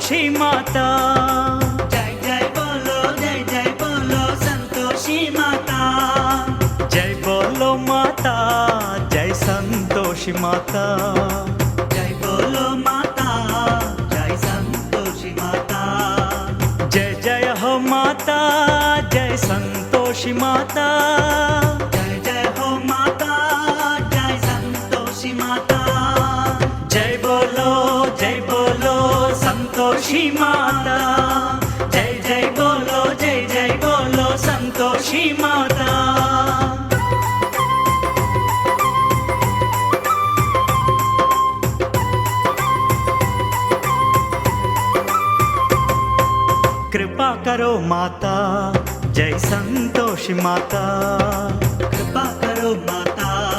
संतोषी माता। जय जय बोलो संतोषी माता। जय बोलो माता, जय संतोषी माता। जय बोलो माता, जय संतोषी माता। जय जय हो माता, जय संतोषी माता। जय जय हो माता, जय संतोषी माता। जय बोलो संतोषी माता। जय बोलो संतोषी माता। कृपा करो माता, जय संतोषी माता। कृपा करो माता,